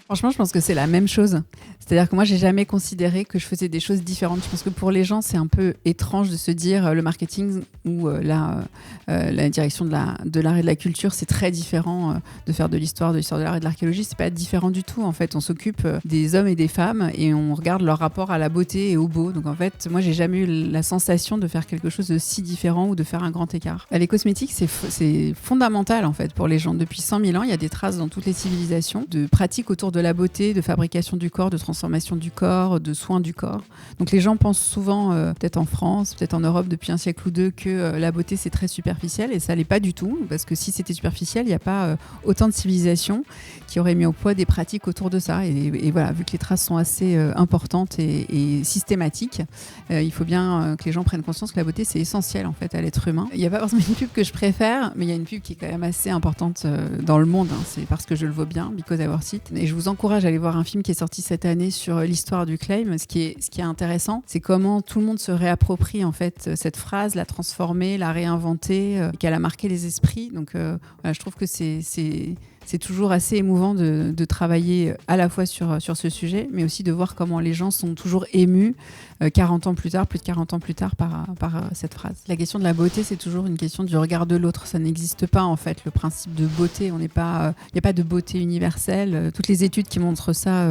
Franchement, je pense que c'est la même chose. C'est-à-dire que moi, j'ai jamais considéré que je faisais des choses différentes. Je pense que pour les gens, c'est un peu étrange de se dire le marketing ou la direction de l'art et de la culture, c'est très différent de faire de l'histoire de l'art et de l'archéologie. C'est pas différent du tout. En fait, on s'occupe des hommes et des femmes et on regarde leur rapport à la beauté et au beau. Donc en fait, moi, j'ai jamais eu la sensation de faire quelque chose de si différent ou de faire un grand écart. Les cosmétiques, c'est fondamental en fait pour les gens. Depuis 100 000 ans, il y a des traces dans toutes les civilisations de pratiques autour de la beauté, de fabrication du corps, de transformation du corps, de soins du corps. Donc les gens pensent souvent, peut-être en France, peut-être en Europe depuis un siècle ou deux, que la beauté c'est très superficiel et ça l'est pas du tout, parce que si c'était superficiel, il n'y a pas autant de civilisations qui auraient mis au poids des pratiques autour de ça. Et voilà, vu que les traces sont assez importantes et systématiques, il faut bien que les gens prennent conscience que la beauté c'est essentiel en fait à l'être humain. Il n'y a pas forcément une pub que je préfère, mais il y a une pub qui est quand même assez importante dans le monde, hein. C'est parce que je le vaux bien, Because I Worth It. Et je vous encourage à aller voir un film qui est sorti cette année sur l'histoire du claim. Ce qui est intéressant, c'est comment tout le monde se réapproprie en fait cette phrase, la transformer, la réinventer, qu'elle a marqué les esprits. Donc voilà, je trouve que c'est toujours assez émouvant de travailler à la fois sur ce sujet, mais aussi de voir comment les gens sont toujours émus 40 ans plus tard, plus de 40 ans plus tard par cette phrase. La question de la beauté, c'est toujours une question du regard de l'autre. Ça n'existe pas en fait, le principe de beauté. Il n'y a pas de beauté universelle. Toutes les études qui montrent ça,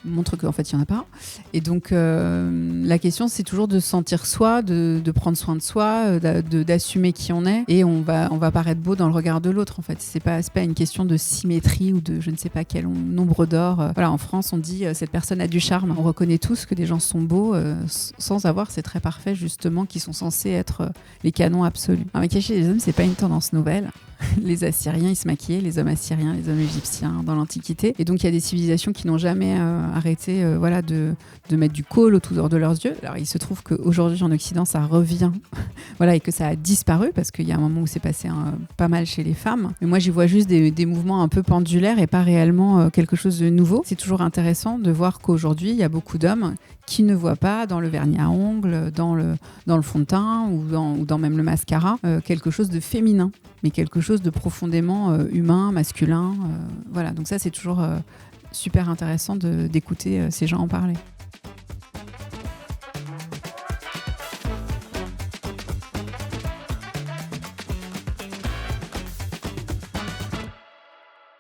montrent qu'en fait, il n'y en a pas. Et donc, la question, c'est toujours de se sentir soi, de prendre soin de soi, d'assumer qui on est. Et on va paraître beau dans le regard de l'autre en fait. C'est pas une question de symétrie ou de je ne sais pas quel nombre d'or. Voilà, en France, on dit cette personne a du charme. On reconnaît tous que des gens sont beaux sans avoir ces traits parfaits justement qui sont censés être les canons absolus. Un maquillage chez les hommes, c'est pas une tendance nouvelle. Les Assyriens, ils se maquillaient, les hommes assyriens, les hommes égyptiens dans l'Antiquité. Et donc, il y a des civilisations qui n'ont jamais arrêté de mettre du kohl autour de leurs yeux. Alors, il se trouve qu'aujourd'hui, en Occident, ça revient et que ça a disparu parce qu'il y a un moment où c'est passé pas mal chez les femmes. Mais moi, j'y vois juste des mouvements un peu pendulaires et pas réellement quelque chose de nouveau. C'est toujours intéressant de voir qu'aujourd'hui, il y a beaucoup d'hommes qui ne voient pas dans le vernis à ongles, dans le fond de teint ou dans même le mascara, quelque chose de féminin, mais quelque chose de profondément humain, masculin. Voilà, donc ça c'est toujours super intéressant d'écouter ces gens en parler.